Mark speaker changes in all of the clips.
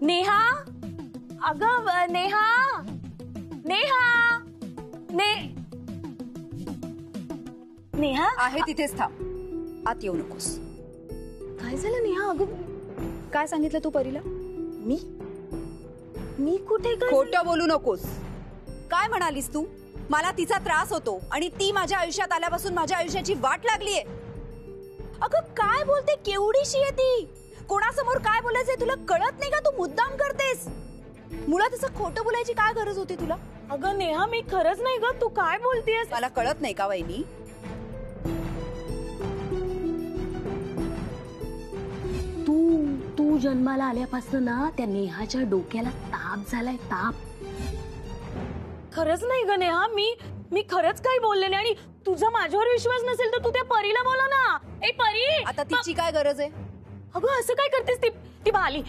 Speaker 1: नेहा, अगं नेहा, नेहा, नेहा
Speaker 2: आहे तिथेच थांब, आत येऊ नकोस.
Speaker 1: काय झालं नेहा? अगं
Speaker 2: काय सांगितलं तू परीला?
Speaker 1: मी कुठे?
Speaker 2: खोटं बोलू नकोस. काय म्हणालीस तू? मला तिचा त्रास होतो आणि ती माझ्या आयुष्यात आल्यापासून माझ्या आयुष्याची वाट लागलीये.
Speaker 1: अगं काय बोलते? केवढीशी आहे ती?
Speaker 2: कोणासमोर काय बोलायचंय तुला कळत नाही का? तू मुद्दाम करतेस. मुळात असं खोटं बोलायची काय गरज होती तुला?
Speaker 1: अगं नेहा, मी खरंच नाही ग. तू काय बोलतेस?
Speaker 2: मला कळत नाही का वहिनी?
Speaker 1: तू जन्माला आल्यापासून ना त्या नेहाच्या डोक्याला ताप झालाय, ताप. खरंच नाही ग नेहा, मी खरंच काही बोलले नाही. आणि तुझा माझ्यावर विश्वास नसेल तर तू त्या परीला बोला ना. ए परी,
Speaker 2: आता तिची काय गरज आहे?
Speaker 1: अगं असं काय करतेस? ती बाली.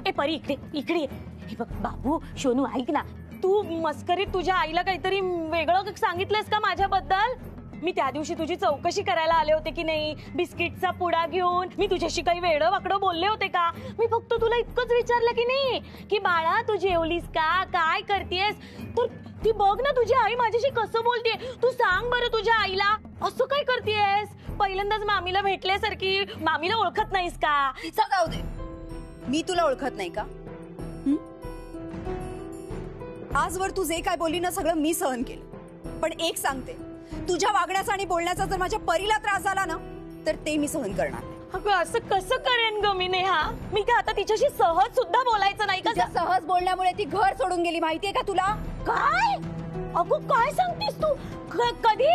Speaker 1: ए परी, इकडे हे बघ. बाबू सोनू, ऐक ना. तू मस्करीत तुझ्या आईला काहीतरी वेगळं सांगितलंस का माझ्याबद्दल? मी त्या दिवशी तुझी चौकशी करायला आले होते की नाही, बिस्किटचा पुडा घेऊन. मी तुझ्याशी काही वेडं वाकडं बोलले होते का? मी फक्त तुला इतकंच विचारलं की नाही की बाळा तू जेवलीस का, काय करतेस? तर ती बघ ना तुझी आई माझ्याशी कसं बोलतेय. तू सांग बरं तुझ्या आईला असं काय करतेस? पहिल्यांदाच मामीला भेटल्यासारखी. मामीला ओळखत नाहीस का?
Speaker 2: तिचा जाऊ दे, मी तुला ओळखत नाही का? आजवर तू जे काय बोलली ना सगळं मी सहन केलं. पण एक सांगते, तुझ्या वागण्याचा आणि बोलण्याचा जर माझ्या परीला त्रास झाला ना तर ते मी सहन करणार नाही.
Speaker 1: अगं असं कसं करेन ग मी नेहा? मी काय आता तिच्याशी सहज सुद्धा बोलायचं नाही का?
Speaker 2: सहज बोलण्यामुळे ती घर सोडून गेली, माहितीये का तुला?
Speaker 1: काय? अगं काय सांगतेस तू? कधी?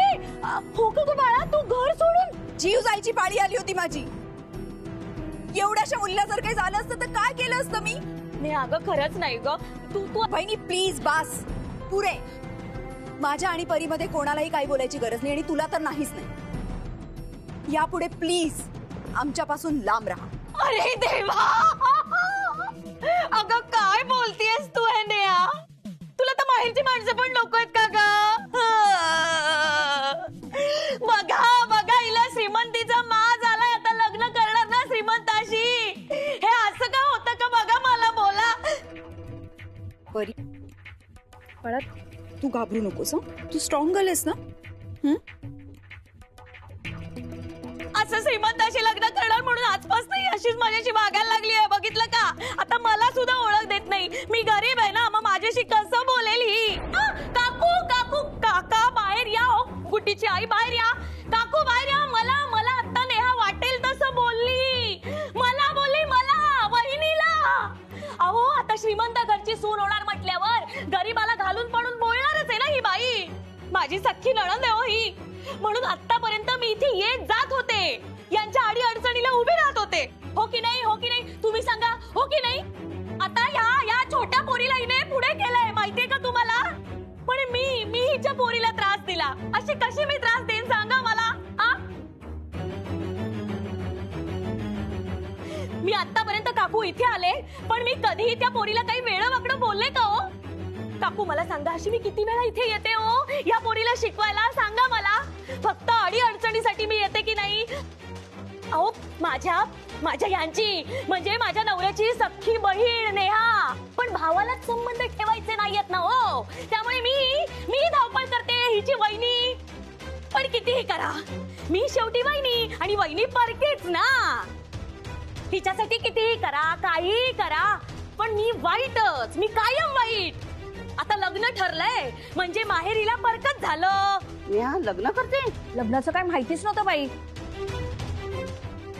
Speaker 1: हो का ग बाळा, तू घर सोडून?
Speaker 2: जीव जायची पाळी आली होती माझी. एवढ्याशा मुलीला जर काही झालं असतं तर काय केलं असतं मी?
Speaker 1: नाही अगं खरंच नाही ग. तू
Speaker 2: बहिणी प्लीज बास, पुरे. माझ्या आणि परीमध्ये कोणालाही काही बोलायची गरज नाही आणि तुला तर नाहीच नाही. यापुढे प्लीज आमच्यापासून लांब राहा.
Speaker 1: अरे देवा, अगं काय बोलतेस तू? हे नेहा, तुला तर माहेरची माणसं पण नको आहेत का ग? बघा हिला श्रीमंतीचा माज आलाय. आता लग्न करणार ना श्रीमंताशी. हे असं का होतं का? बघा मला बोला.
Speaker 2: परी बाळा, तू घाबरू नकोस. तू स्ट्रॉंग गर्ल आहेस ना?
Speaker 1: असं श्रीमंताशी लग्न करणार म्हणून आजपासून अशीच माझ्याशी वागायला लागली आहे. बघितलं का? आता मला सुद्धा ओळख देत नाही. मी गरीब आहे ना, मग माझ्याशी कसं बोलेल ही? काकू काका बाहेर या. हो गुड्डीची आई बाहेर या. काकू बाहेर या. मला आता नेहा वाटेल तसं बोलली. मला वहिनीला. अहो आता श्रीमंत घरची सून होणार म्हटल्यावर गरीबाला घालून पडून बोलणारच आहे ना ही बाई. माझी सख्खी नणंद आहे हो ही. म्हणून आतापर्यंत मी इथे येत जात होते. यांच्या आडी अडचणीला उभे राहत होते. हो की नाही? हो की नाही? तुम्ही सांगा, हो की नाही? आता या छोट्या पोरीला हिने पुढे केलंय, माहितीये का तुम्हाला? पण मी हिच्या पोरीला त्रास दिला. अशी कशी मी त्रास देईन सांगा मला? मी आतापर्यंत काकू इथे आले पण मी कधीही त्या पोरीला काही वेळं वाकडं बोलले का हो? काकू मला सांगा, अशी मी किती वेळा इथे येते हो या पोरीला शिकवायला? सांगा मला. फक्त अडी अडचणीसाठी मी येते की नाही? अहो माझ्या यांची म्हणजे माझ्या नवऱ्याची सख्खी बहीण नेहा. पण भावालाच संबंध ठेवायचे नाहीयेत ना हो. त्यामुळे मी धावपळ करते. हिची वहिनी पण कितीही करा, मी शेवटी वहिनी आणि वहिनी परकेच ना. हिच्यासाठी कितीही करा, काहीही करा, पण मी वाईटच. मी कायम वाईट. आता लग्न ठरलंय म्हणजे माहेरीला परकत झालं.
Speaker 2: लग्न करते?
Speaker 1: लग्नाचं काय माहितीच नव्हतं बाई.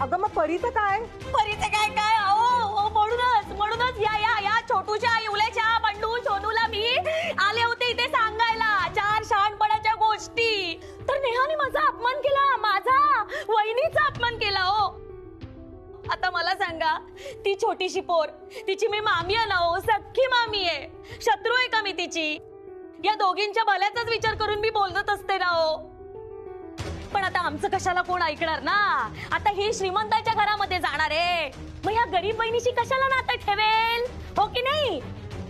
Speaker 2: अगं मग परीचं काय?
Speaker 1: परीचं काय? हो म्हणूनच या छोटूच्या इवल्याच्या बंडू सोनूला मी आले होते इथे सांगायला 4 शहाणपणाच्या गोष्टी. तर नेहाने माझा अपमान केला, माझा वहिनीचा अपमान केला हो. आता मला सांगा, ती छोटीशी पोर, तिची मी मामी आहे ना हो, सख्खी मामी आहे. शत्रू आहे का मी तिची? या दोघींच्या भल्याचाच विचार करून मी बोलत असते ना हो. पण आता आमचं कशाला कोण ऐकणार ना. आता ही श्रीमंताच्या घरामध्ये जाणार आहे, मग या गरीब बहिणीशी कशाला नातं ठेवेल? हो की नाही?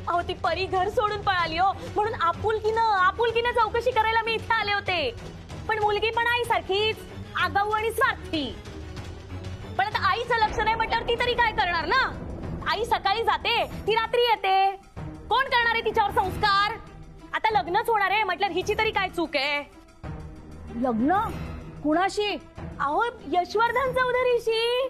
Speaker 1: अहो ती परी घर सोडून पळाली हो, म्हणून आपुलकीनं चौकशी करायला मी इथे आले होते. पण मुलगी पण आई सारखीच आगाऊ आणि स्वार्थी. पण आता आईचं लक्ष नाही म्हटल्यावर ती तरी काय करणार ना. आई सकाळी जाते, ती रात्री येते. कोण करणार आहे तिच्यावर संस्कार? आता लग्नच होणार आहे म्हटलं, हिची तरी काय चूक आहे?
Speaker 2: लग्न कुणाशी?
Speaker 1: अहो यशवर्धन चौधरीशी.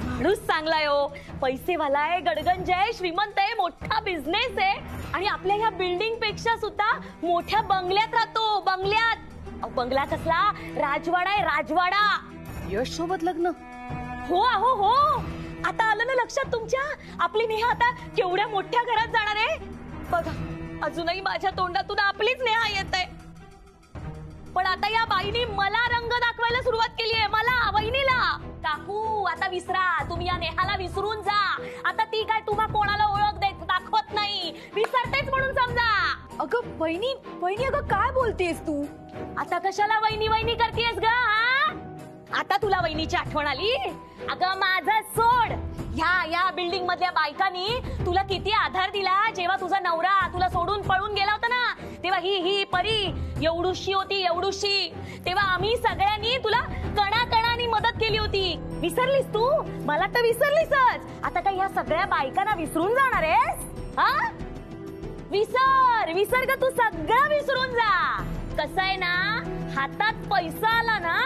Speaker 1: माणूस चांगला आहे हो, पैसेवाला आहे, गडगंज आहे, श्रीमंत आहे, मोठा बिझनेस आहे आणि आपल्या ह्या बिल्डिंग पेक्षा सुद्धा मोठ्या बंगल्यात राहतो. बंगल्यात. बंगला कसला? राजवाडा आहे, राजवाडा.
Speaker 2: यश सोबत लग्न?
Speaker 1: हो अहो हो. आता आलं ना लक्षात तुमच्या? आपली नेहा आता केवढ्या मोठ्या घरात जाणार आहे बघा. अजूनही माझ्या तोंडातून आपलीच नेहा येत आहे. पण आता या बाईनी मला रंग दाखवायला सुरुवात केली आहे, मला, वहिनीला. काकू आता विसरा, तुम्ही या नेहाला विसरून जा. आता ती काय तुम्हा कोणाला ओळख दाखवत नाही, विसरतेच म्हणून समजा.
Speaker 2: अगं वहिनी, वहिनी अगं काय बोलतेस तू?
Speaker 1: आता कशाला वहिनी वहिनी करतेस ग? आता तुला वहिनीची आठवण आली? अगं माझं सोड. ह्या बिल्डिंग मधल्या बायकांनी तुला किती आधार दिला. जेव्हा तुझा नवरा तुला सोडून पळून गेला होता ना, तेव्हा ही परी एवढूशी होती, एवढूशी. तेव्हा आम्ही सगळ्यांनी तुला कणाकणाने मदत केली होती. विसरलीस तू? मला तर विसरलीसच. आता काय ह्या सगळ्या बायकांना विसरून जाणार आहेस? हा? विसर ग, तू सगळं विसरून जा. कसं आहे ना, हातात पैसा आला ना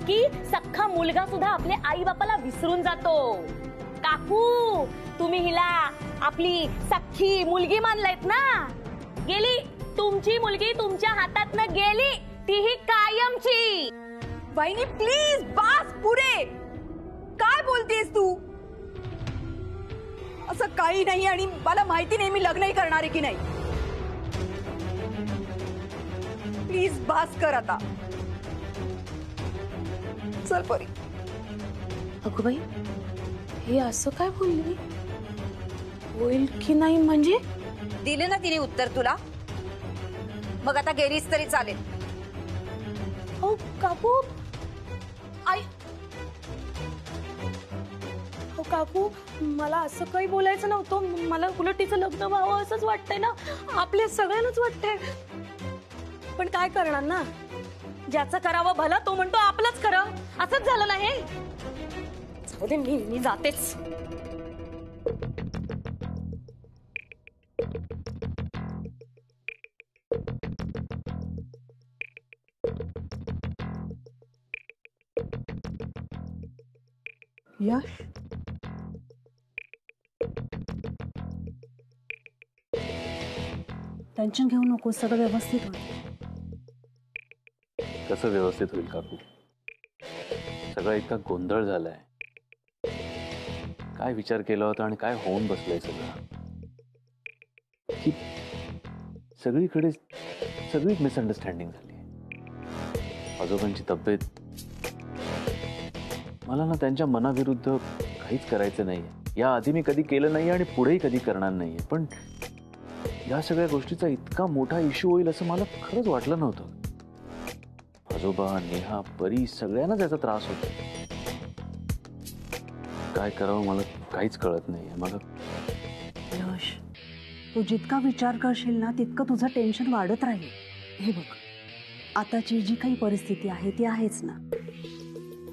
Speaker 1: की सख्खा मुलगा सुद्धा आपल्या आई बापाला विसरून जातो. काकू तुम्ही हिला आपली सख्खी मुलगी मानलायत ना. गेली तुमची मुलगी, तुमच्या हातातनं गेली, तीही कायमची.
Speaker 2: वहिनी प्लीज बास, पुरे. काय बोलतेस तू? असं काही नाही आणि मला माहिती नाही मी लग्नही करणार आहे की नाही. प्लीज बास कर आता. चल परी.
Speaker 1: अगं बाई, हे असं काय बोलली? होईल की नाही म्हणजे?
Speaker 2: दिले ना तिने उत्तर तुला, मग आता गेलीस तरी चालेल.
Speaker 1: हो काकू, आई. हो काकू, मला असं काही बोलायचं नव्हतं. मला उलट तिचं लग्न व्हावं असंच वाटतंय ना, आपल्या सगळ्यांनाच वाटतंय. पण काय करणार ना, ज्याचं करावं भलं तो म्हणतो आपलंच खरं. असंच झालं नाही. जाऊ दे, मी जातेच.
Speaker 2: यश, टेन्शन घेऊ नको, सगळं व्यवस्थित होईल.
Speaker 3: कसं व्यवस्थित होईल काकू? सगळा इतका गोंधळ झालाय. काय विचार केला होता आणि काय होऊन बसलंय सगळं. की सगळीकडे सगळीच मिसअंडरस्टँडिंग झाली. आजोबांची तब्येत, मला ना त्यांच्या मनाविरुद्ध काहीच करायचं नाहीये. या आधी मी कधी केलं नाही आणि पुढेही कधी करणार नाहीये. पण या सगळ्या गोष्टीचा इतका मोठा इश्यू होईल असं मला खरंच वाटलं नव्हतं. आजोबा, नेहा, परी सगळ्यांनाच याचा त्रास होतो. काय करावं मला काहीच कळत नाहीये. मला
Speaker 4: यश, तू जितका विचार करशील ना तितकं तुझं टेन्शन वाढत राहील. हे बघ, आताची जी काही परिस्थिती आहे ती आहेच ना.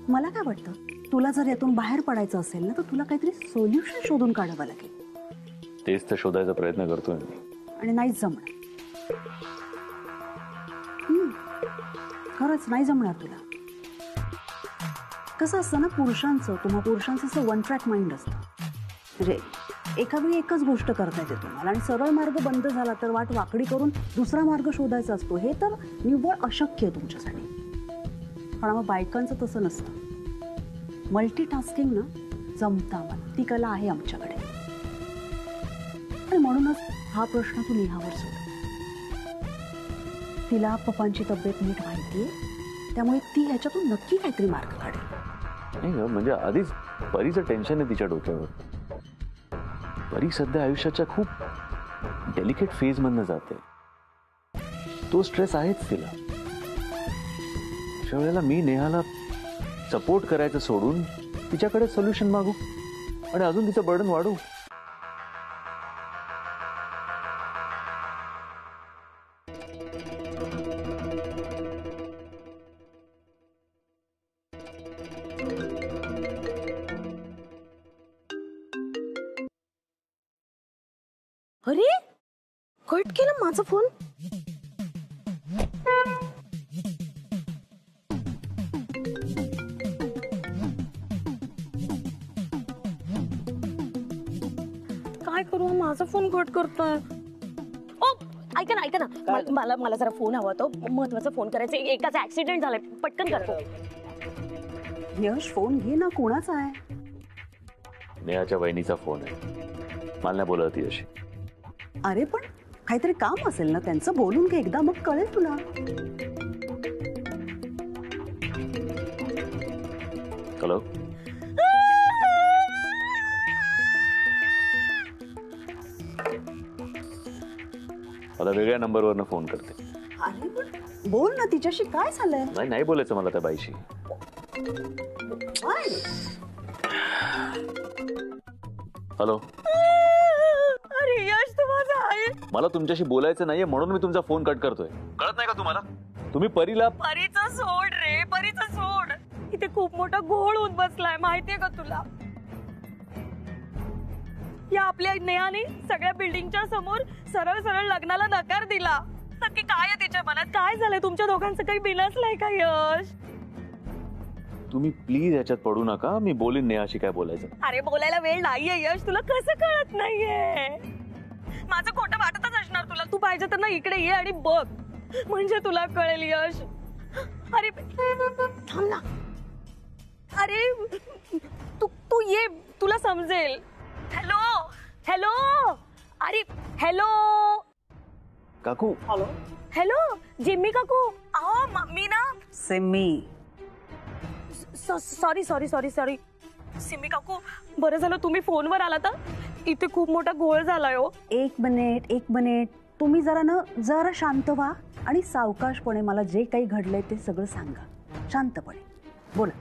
Speaker 4: मला काय वाटतं, तुला जर यातून बाहेर पडायचं असेल ना तर तुला काहीतरी सोल्युशन शोधून काढावं लागेल.
Speaker 3: तेच तर शोधायचा प्रयत्न करतोय मी.
Speaker 4: आणि नाहीच जमणार. खरंच नाही जमणार तुला. कसं असतं ना, तुम्हा पुरुषांचं असं वन ट्रॅक माइंड असतं. म्हणजे एका वेळी एकच गोष्ट करता येते तुम्हाला आणि सरळ मार्ग बंद झाला तर वाट वाकडी करून दुसरा मार्ग शोधायचा असतो. हे तर निव्वळ अशक्य आहे तुमच्यासाठी. पण मग बायकांचं तसं नसतं. मल्टीटास्किंग ना जमतं आम्हाला, ती कला आहे आमच्याकडे. आणि म्हणूनच हा प्रश्न तू नेहावर सोड. तिला पप्पांची तब्येत नीट माहितीये, त्यामुळे ती ह्याच्यातून नक्की काहीतरी मार्ग काढेल.
Speaker 3: नाही ग, म्हणजे आधीच परीचं टेन्शन आहे तिच्या डोक्यावर. परी सध्या आयुष्याच्या खूप डेलिकेट फेज मधनं जाते. तो स्ट्रेस आहेच तिला. अशा वेळेला मी नेहाला सपोर्ट करायचं सोडून तिच्याकडे सोल्युशन मागू आणि अजून तिचं बर्डन वाढू?
Speaker 1: अरे कट केला माझा फोन. काय करू हा माझा फोन कट करतोय. ओ ऐका ना मला जरा फोन हवा तो महत्वाचा फोन करायचा. एकाचा ऍक्सिडेंट झालाय पटकन करतो.
Speaker 4: यश फोन घे ना, कोणाचा आहे?
Speaker 3: नेहाच्या वहिनीचा फोन आहे. मला नाही बोलत ती अशी.
Speaker 4: अरे पण काहीतरी काम असेल ना त्यांचं, बोलून घे एकदा, मग कळेल तुला.
Speaker 3: हॅलो. मला वेगळ्या नंबरवरनं फोन करते.
Speaker 4: अरे पण बोल ना तिच्याशी, काय झालंय?
Speaker 3: नाही बोलायचं मला त्या बाईशी. हॅलो.
Speaker 1: अरे यश तू माझा आहे.
Speaker 3: मला तुमच्याशी बोलायचं नाहीये म्हणून मी तुमचा फोन कट करतोय. कळत नाही का तुम्हाला? तुम्ही परीला.
Speaker 1: परीचं सोड रे, परीचं सोड. इथे खूप मोठा घोळ होऊन बसलाय माहितीये का तुला? या आपल्या नेहाने सगळ्या बिल्डिंगच्या समोर सरळ सरळ लग्नाला नकार दिला. नक्की काय आहे तिच्या मनात? काय झालंय? तुमच्या दोघांचं काही बिनसलंय का यश?
Speaker 3: तुम्ही प्लीज याच्यात पडू नका. मी बोलीन नेहाशी काय बोलायचं.
Speaker 1: अरे बोलायला वेळ नाहीये यश. तुला कसं कळत नाहीये? माझं खोटं वाटतच असणार तुला. तू पाहिजे तर ना इकडे ये आणि बघ, म्हणजे तुला कळेल यश. अरे थांब ना. अरे तू ये, तुला समजेल. Hello hello. अरे हॅलो
Speaker 3: काकू.
Speaker 1: हॅलो जिम्मी काकू. अहो मी ना
Speaker 4: सिमी.
Speaker 1: सॉरी सिमी काकू, बरं झालं तुम्ही फोनवर आला. तर इथे खूप मोठा घोळ झालाय हो.
Speaker 4: एक मिनिट तुम्ही जरा शांत व्हा आणि सावकाशपणे मला जे काही घडलंय ते सगळं सांगा. शांतपणे बोला.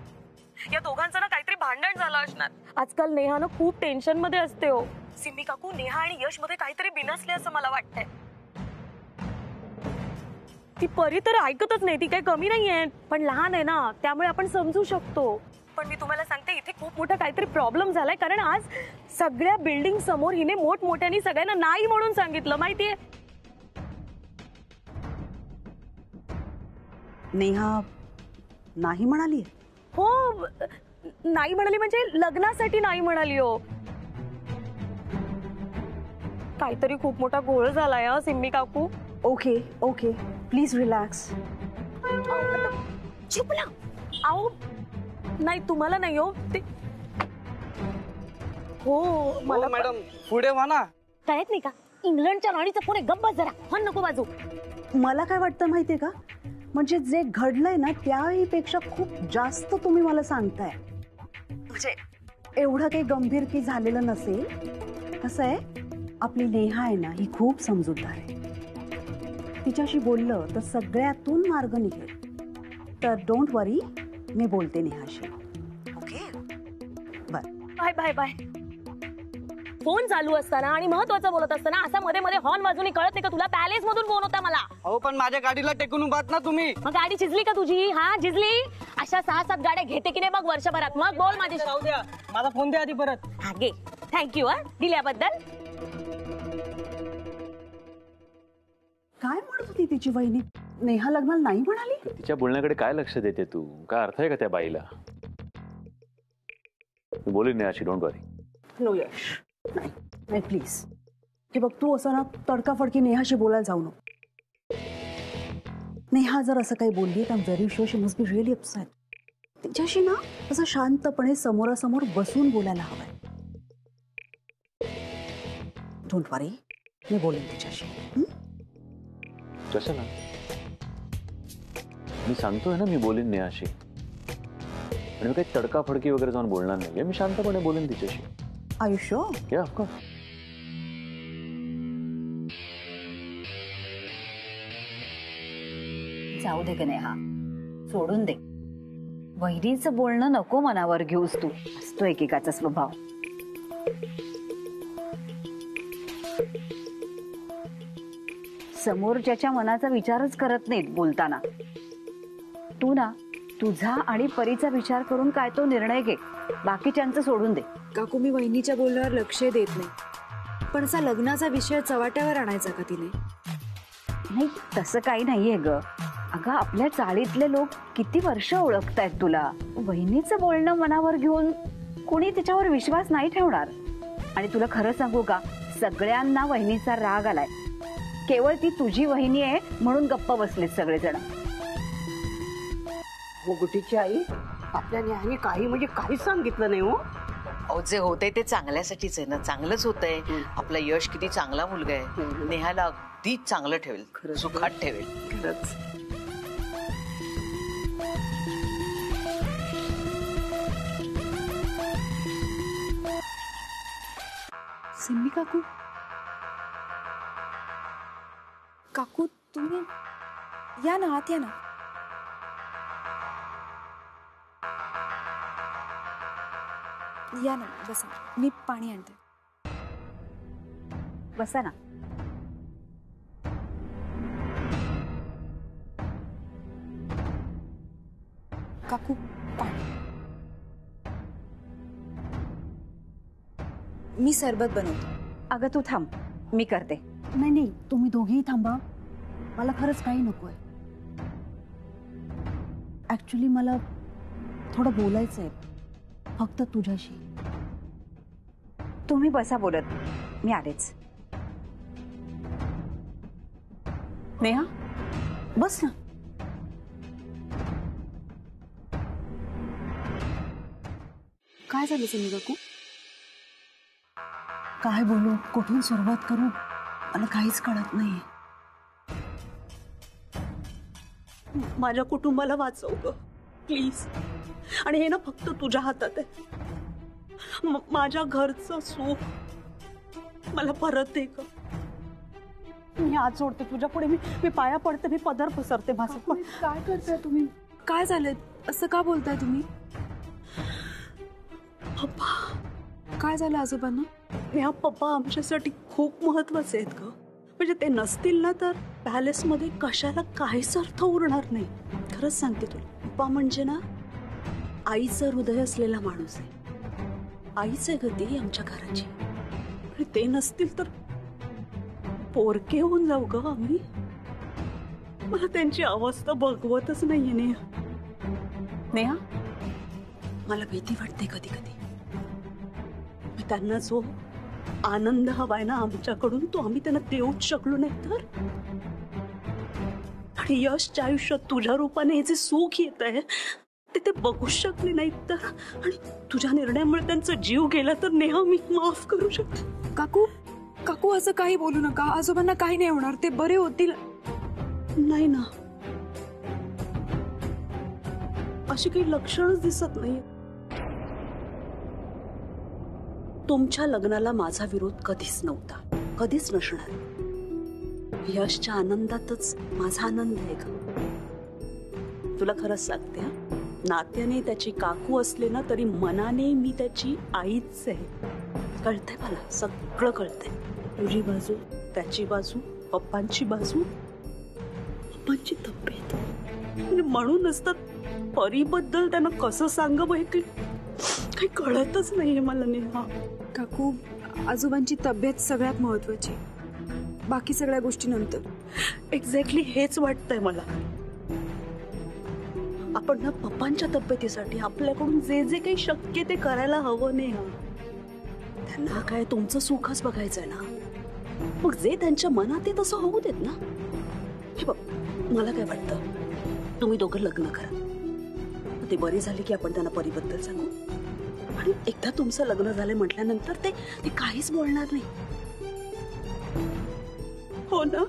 Speaker 1: या दोघांचं ना काहीतरी भांडण झालं असणार. आजकाल नेहा ना खूप टेन्शन मध्ये असते हो. सिमी काकू, नेहा आणि यश मध्ये काहीतरी बिनसले असं मला वाटतंय. ती परी तर ऐकतच नाही. ती काही कमी नाहीये, पण लहान आहे ना, त्यामुळे आपण समजू शकतो. पण मी तुम्हाला सांगते इथे खूप मोठा काहीतरी प्रॉब्लेम झालाय. कारण आज सगळ्या बिल्डिंग समोर हिने मोठमोठ्याने सगळ्यांना नाही म्हणून सांगितलं माहितीये.
Speaker 4: नेहा नाही म्हणाली?
Speaker 1: हो नाही म्हणाली, म्हणजे लग्नासाठी नाही म्हणाली हो. काहीतरी खूप मोठा घोळ झालाय हा सिम्मी काकू.
Speaker 4: Okay please relax.
Speaker 1: चुपला. आओ नाही तुम्हाला नाही हो ते. हो मला
Speaker 5: मॅडम पुढे व्हा ना.
Speaker 1: कळत नाही का? इंग्लंडच्या राणीचा पुढे गप्प जरा. पण नको बाजू.
Speaker 4: मला काय वाटतं माहितीये का, म्हणजे जे घडलंय ना त्याहीपेक्षा खूप जास्त तुम्ही मला सांगताय. म्हणजे एवढं काही गंभीर की झालेलं नसेल. कसं आहे, आपली नेहा आहे ना ही खूप समजूतदार आहे. तिच्याशी बोललं तर सगळ्यातून मार्ग निघेल. तर डोंट वरी, मी बोलते नेहाशी. Okay
Speaker 1: bye bye bye. Phone चालू असताना आणि महत्वाचं बोलत असताना असा मध्ये मध्ये हॉर्न वाजवणे कळत नाही का तुला? पॅलेस मधून फोन होता मला.
Speaker 5: अहो पण माझ्या गाडीला टेकून उभात ना तुम्ही.
Speaker 1: मग गाडी झिजली का तुझी? हा झिजली. अशा 6-7 गाड्या घेते की नाही मग वर्षभरात? मग बोल माझ्याशी.
Speaker 5: राहू द्या, माझा फोन द्या आधी परत.
Speaker 1: हा घे. थँक्यू हा दिल्याबद्दल.
Speaker 4: काय म्हणत होती तिची वहिनी? नेहा लग्नाला नाही म्हणाली?
Speaker 3: तिच्या बोलण्याकडे काय लक्ष देते तू? काय अर्थ आहे का त्या बाईला? मी बोलीन नेहाशी, डोंट वरी.
Speaker 4: नो यश, नाही प्लीज. हे बघ, तू असं ना तडकाफडकी नेहाशी बोलायला जाऊ नको. नेहा जर असं काही बोलली तर very sure she must be really upset. तिच्याशी ना असं शांतपणे समोरासमोर बसून बोलायला हवंय. डोंट वरी, मी बोलेन तिच्याशी.
Speaker 3: कशाला? मी सांगतोय ना, मी बोलीन नेहाशी. आणि मी काही तडकाफडकी वगैरे जाऊन बोलणार नाहीये. मी शांतपणे बोलेन तिच्याशी.
Speaker 4: आयुष्य
Speaker 3: या ऑफकोर्स.
Speaker 6: जाऊ दे ग नेहा, सोडून दे. वहिनीचं बोलणं नको मनावर घेऊस तू. असतो एकेकाचा स्वभाव. समोरच्याच्या मनाचा विचारच करत नाहीत बोलताना. तू ना तुझा आणि परीचा विचार करून काय तो निर्णय घे. बाकीच्यांचं सोडून दे.
Speaker 2: काकू, मी वहिनीच्या बोलण्यावर लक्ष देत नाही. लहानपणचा लग्नाचा विषय चव्हाट्यावर आणायचा का तिने?
Speaker 6: नाही तसं काही नाहीये ग. अगं आपल्या चाळीतले लोक किती वर्ष ओळखतायत तुला. वहिनीचं बोलणं मनावर घेऊन कोणी तिच्यावर विश्वास नाही ठेवणार. आणि तुला खरं सांगू का, सगळ्यांना वहिनीचा राग आलाय. केवळ ती तुझी वहिनी आहे म्हणून गप्प बसलेत सगळेजण.
Speaker 4: मुगटीची आई आपल्या न्यायाने काही म्हणजे काहीच सांगितलं नाही हो.
Speaker 7: अहो जे होतंय ते चांगल्यासाठीच आहे ना. चांगलंच होतंय. आपला यश किती चांगला मुलगा आहे. नेहाला अगदीच चांगलं ठेवेल, सुखात ठेवेल.
Speaker 4: खरंच.
Speaker 2: सिम्मी काकू, काकू तुम्ही या ना, आत या ना. या ना, बसा. मी पाणी आणते.
Speaker 6: बसा ना.
Speaker 2: काकू पाणी. मी सरबत बनवते.
Speaker 6: अगं तू थांब, मी करते.
Speaker 4: नाही नाही, तुम्ही दोघेही थांबा. मला खरंच काही नकोय. ऍक्च्युली मला थोडं बोलायचंय फक्त तुझ्याशी.
Speaker 6: तुम्ही बसा बोलत, मी आलेच.
Speaker 4: नेहा बस ना.
Speaker 2: काय झालं सिम्मी काकू?
Speaker 4: काय बोलू, कुठून सुरुवात करू मला काहीच कळत नाहीये. माझ्या कुटुंबाला वाचव ग प्लीज. आणि हे ना फक्त तुझ्या हातात आहे. माझ्या घरचं सुख मला परत दे ग. मी हात सोडते तुझ्या पुढे. मी पाया पडते, मी पदर पसरते माझं. पण
Speaker 2: काय करताय तुम्ही? काय झालंय? असं का बोलताय तुम्ही?
Speaker 4: पप्पा,
Speaker 2: काय झालं आजोबांना?
Speaker 4: ह्या पप्पा आमच्यासाठी खूप महत्वाचे आहेत ग. म्हणजे ते नसतील ना तर पॅलेसमध्ये कशाला काहीच अर्थ उरणार नाही. खरंच सांगते तुला, पप्पा म्हणजे ना आईचं हृदय असलेला माणूस आहे. आईच आहे गती आमच्या घराची. आणि ते नसतील तर पोरके होऊन जाऊ ग आम्ही. मला त्यांची अवस्था बघवतच नाहीये नेहा. नेहा मला भीती वाटते कधी कधी. त्यांना जो आनंद हवाय ना आमच्याकडून तो आम्ही त्यांना देऊच शकलो नाही तर. आणि यशच्या आयुष्यात तुझ्या रूपाने हे जे सुख येत आहे ते बघूच शकले नाहीत तर. आणि तुझ्या निर्णयामुळे त्यांचा जीव गेला तर नेहा मी माफ करू शकते.
Speaker 2: काकू, काकू असं काही बोलू नका. आजोबांना काही नाही होणार, ते बरे होतील.
Speaker 4: नाही ना, अशी काही लक्षणच दिसत नाही. तुमच्या लग्नाला माझा विरोध कधीच नव्हता, कधीच नसणार. यशच्या आनंदातच माझा आनंद आहे का. तुला खरंच सांगते, नात्याने त्याची काकू असले ना तरी मनाने मी त्याची आईच आहे. कळतंय मला, सगळं कळतंय. तुझी बाजू, त्याची बाजू, पप्पांची बाजू, पप्पांची तब्येत. म्हणजे म्हणूनच तर परीबद्दल त्यांना कसं सांगावं काही कळतच नाहीये मला नेहा.
Speaker 2: काकू, आजोबांची तब्येत सगळ्यात महत्वाची, बाकी सगळ्या गोष्टी नंतर.
Speaker 4: एक्झॅक्टली हेच वाटतंय मला. आपण ना पप्पांच्या तब्येतीसाठी आपल्याकडून जे जे काही शक्य ते करायला हवं नेहा. त्यांना काय तुमचं सुखच बघायचंय ना, मग जे त्यांच्या मनात आहे तसं होऊ देत ना. हे बघ, मला काय वाटतं, तुम्ही दोघं लग्न करा. ते बरे झाले की आपण त्यांना परीबद्दल सांगू. आणि एकदा तुमचं लग्न झालं म्हटल्यानंतर ते काहीच बोलणार नाही. हो ना?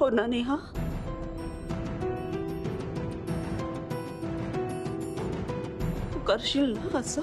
Speaker 4: हो ना नेहा? तू करशील ना असं?